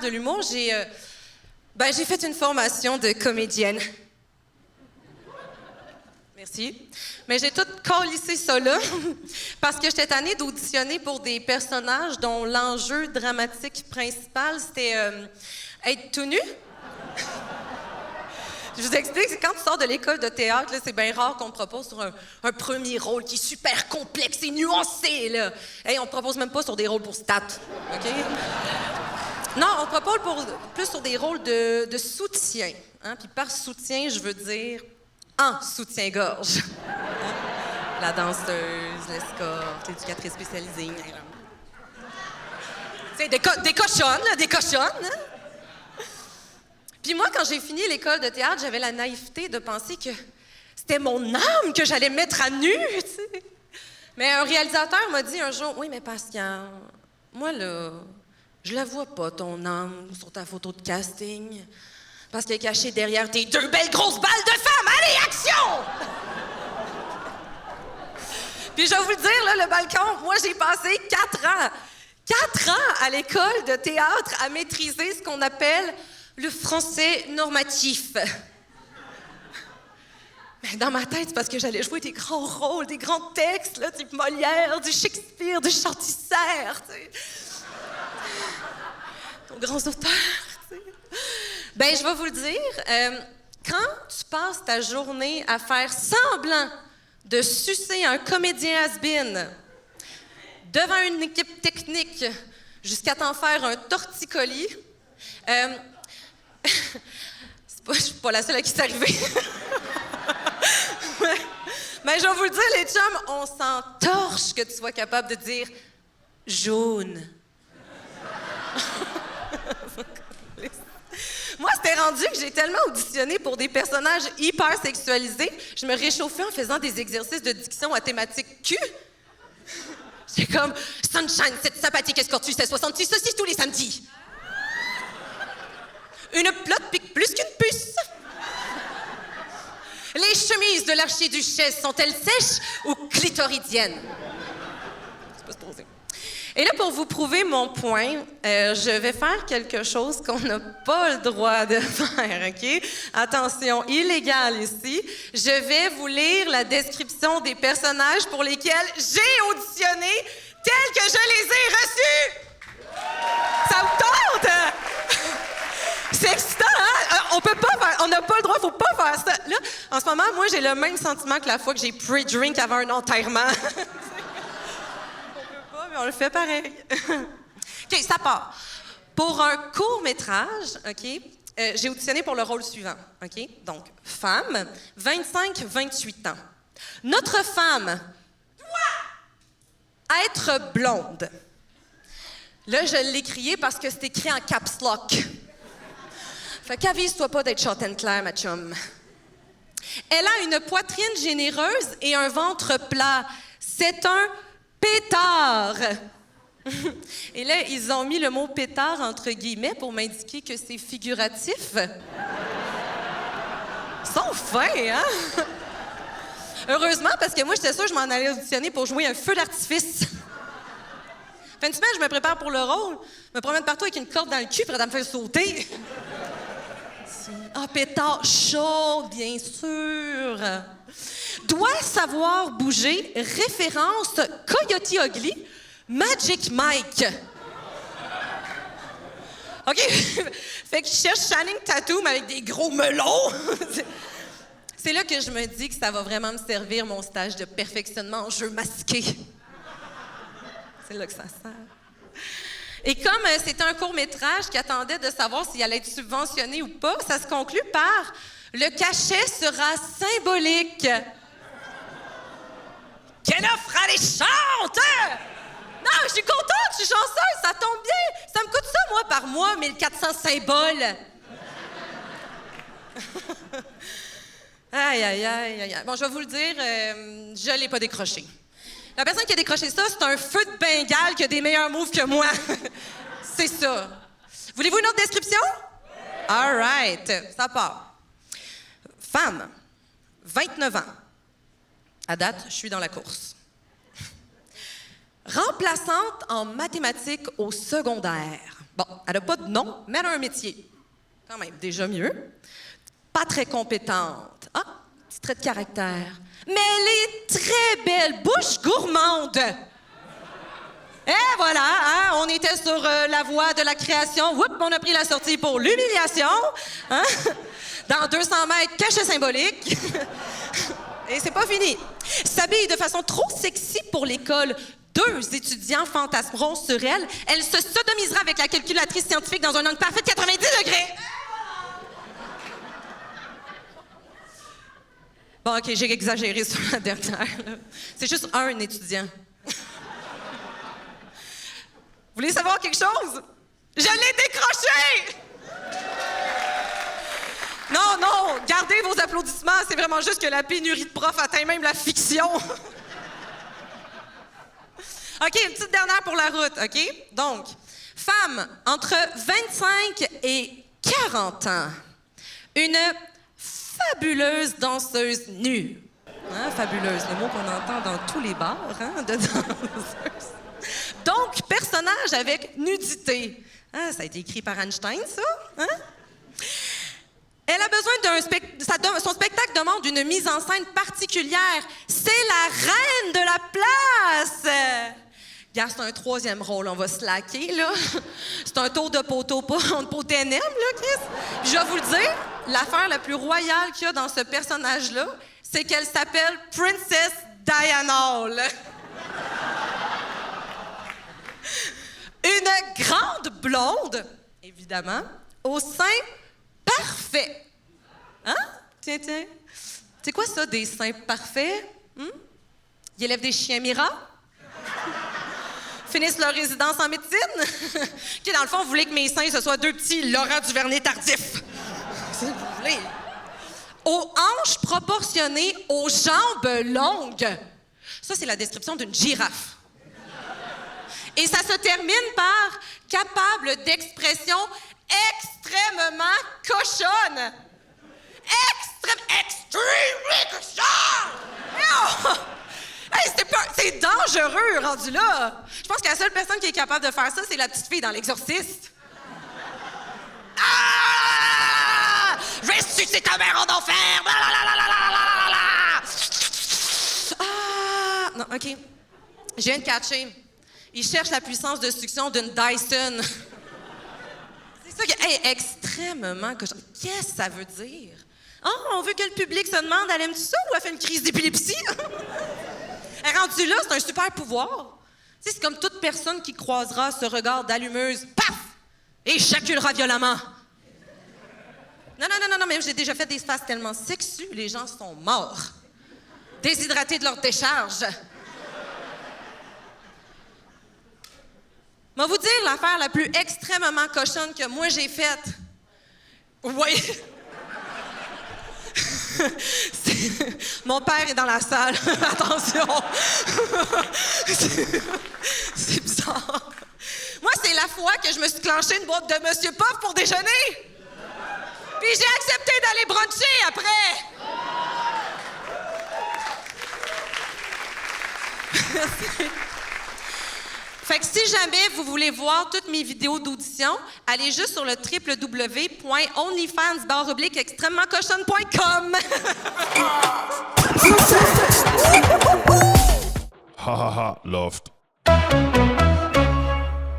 de l'humour, j'ai fait une formation de comédienne. Merci. Mais j'ai tout calissé ça là, parce que j'étais tannée d'auditionner pour des personnages dont l'enjeu dramatique principal, c'était être tout nu. Je vous explique, c'est quand tu sors de l'école de théâtre, là, c'est bien rare qu'on te propose sur un premier rôle qui est super complexe et nuancé, là. Hey, on te propose même pas sur des rôles pour stats, OK? Non, on te propose plus sur des rôles de soutien. Hein? Puis par soutien, je veux dire en soutien-gorge. Hein? La danseuse, l'escorte, l'éducatrice spécialisée. C'est des cochonnes, là, des cochonnes, hein? Puis moi, quand j'ai fini l'école de théâtre, j'avais la naïveté de penser que c'était mon âme que j'allais mettre à nu, tu sais. Mais un réalisateur m'a dit un jour, « Oui, mais Pascal, moi, là, je la vois pas, ton âme, sur ta photo de casting, parce qu'elle est cachée derrière tes 2 belles grosses balles de femme. Allez, action! » Puis je vais vous le dire, là, le balcon, moi, j'ai passé 4 ans à l'école de théâtre à maîtriser ce qu'on appelle le français normatif. Mais dans ma tête, c'est parce que j'allais jouer des grands rôles, des grands textes, là, type Molière, du Shakespeare, du Chantisserre, tu sais. Aux grands auteurs, tu sais. Ben, je vais vous le dire, quand tu passes ta journée à faire semblant de sucer un comédien has-been devant une équipe technique jusqu'à t'en faire un torticolis, je suis pas la seule à qui c'est arrivé. Mais je vais vous le dire, les chums, on s'entorche que tu sois capable de dire « jaune ». Moi, c'était rendu que j'ai tellement auditionné pour des personnages hyper sexualisés, je me réchauffais en faisant des exercices de diction à thématique cul. J'étais comme « Sunshine, cette sympathique escortue, c'est 66 saucisses tous les samedis. » Une plotte pique plus qu'une puce. Les chemises de l'archiduchesse sont-elles sèches ou clitoridiennes? C'est pas supposé. Et là, pour vous prouver mon point, je vais faire quelque chose qu'on n'a pas le droit de faire, OK? Attention, illégal ici. Je vais vous lire la description des personnages pour lesquels j'ai auditionné tels que je les ai reçus. Ça vous tente? C'est excitant, hein? On n'a pas le droit, faut pas faire ça. Là, en ce moment, moi, j'ai le même sentiment que la fois que j'ai pre-drink avant un enterrement. On peut pas, mais on le fait pareil. OK, ça part. Pour un court-métrage, OK, j'ai auditionné pour le rôle suivant, OK? Donc, femme, 25-28 ans. Notre femme doit être blonde. Là, je l'ai crié parce que c'est écrit en caps lock. Fait qu'avise-toi pas d'être châtaine claire, ma chum. Elle a une poitrine généreuse et un ventre plat. C'est un pétard. Et là, ils ont mis le mot pétard entre guillemets pour m'indiquer que c'est figuratif. Ils sont fins, hein? Heureusement, parce que moi, j'étais sûre que je m'en allais auditionner pour jouer un feu d'artifice. Fin de semaine, je me prépare pour le rôle. Je me promène partout avec une corde dans le cul prête à me faire sauter. Ah, pétard chaud, bien sûr. Doit savoir bouger, référence Coyote Ugly, Magic Mike. OK? Fait que je cherche Channing Tatum avec des gros melons. C'est là que je me dis que ça va vraiment me servir mon stage de perfectionnement en jeu masqué. C'est là que ça sert. Et comme c'était un court-métrage qui attendait de savoir s'il allait être subventionné ou pas, ça se conclut par « Le cachet sera symbolique ». Quelle offre alléchante! Non, je suis contente, je suis chanceuse, ça tombe bien. Ça me coûte ça, moi, par mois, 1400 symboles. Aïe, aïe, aïe, aïe. Bon, je vais vous le dire, je l'ai pas décroché. La personne qui a décroché ça, c'est un feu de Bengale qui a des meilleurs moves que moi. C'est ça. Voulez-vous une autre description? All right, ça part. Femme, 29 ans. À date, je suis dans la course. Remplaçante en mathématiques au secondaire. Bon, elle n'a pas de nom, mais elle a un métier. Quand même, déjà mieux. Pas très compétente. Ah, petit trait de caractère. Mais elle est très belle, bouche gourmande. Et voilà, hein, on était sur la voie de la création. Oups, on a pris la sortie pour l'humiliation. Hein? Dans 200 mètres, cachet symbolique. Et c'est pas fini. S'habille de façon trop sexy pour l'école. 2 étudiants fantasmeront sur elle. Elle se sodomisera avec la calculatrice scientifique dans un angle parfait de 90 degrés. Bon, OK, j'ai exagéré sur la dernière. C'est juste un étudiant. Vous voulez savoir quelque chose? Je l'ai décroché! Non, gardez vos applaudissements. C'est vraiment juste que la pénurie de profs atteint même la fiction. OK, une petite dernière pour la route, OK? Donc, femme entre 25 et 40 ans. Une fabuleuse danseuse nue. Hein, fabuleuse, le mot qu'on entend dans tous les bars, hein, de danseuse. Donc, personnage avec nudité. Hein, ça a été écrit par Einstein, ça? Hein? Elle a besoin son spectacle demande une mise en scène particulière. C'est la reine de la place! Regarde, c'est un 3e rôle, on va se slacker, là. C'est un tour de poteau, de poténème, là, Chris. Puis je vais vous le dire, l'affaire la plus royale qu'il y a dans ce personnage-là, c'est qu'elle s'appelle Princess Diana. Une grande blonde, évidemment, au sein parfait. Hein? Tiens. C'est quoi ça, des seins parfaits? Ils élèvent des chiens Mira? Finissent leur résidence en médecine? OK, dans le fond, vous voulez que mes seins, ce soient 2 petits Laurent Duvernay tardifs. Si vous voulez. Aux hanches proportionnées aux jambes longues. Ça, c'est la description d'une girafe. Et ça se termine par capable d'expression extrêmement cochonne. Extrêmement cochonne! Hey, c'est dangereux, rendu là. Je pense que la seule personne qui est capable de faire ça, c'est la petite fille dans L'Exorciste. Ah! Je vais sucer ta mère en enfer! Ah! Non, OK. Je viens de catcher. Il cherche la puissance de succion d'une Dyson. C'est ça qui est extrêmement cochon. Qu'est-ce que ça veut dire? Oh, on veut que le public se demande, elle aime ça ou elle fait une crise d'épilepsie? Elle est rendue là, c'est un super pouvoir. Tu sais, c'est comme toute personne qui croisera ce regard d'allumeuse, paf! Éjaculera violemment. Non, mais j'ai déjà fait des phases tellement sexues, les gens sont morts. Déshydratés de leur décharge. Je vais vous dire l'affaire la plus extrêmement cochonne que moi j'ai faite. Oui. Mon père est dans la salle. Attention. C'est bizarre. Moi, c'est la fois que je me suis clenché une boîte de Monsieur Puff pour déjeuner. Puis j'ai accepté d'aller bruncher après. Fait que si jamais vous voulez voir toutes mes vidéos d'audition, allez juste sur le www.onlyfans/extrêmement-cochonne.com. Ha ha ha, Loft.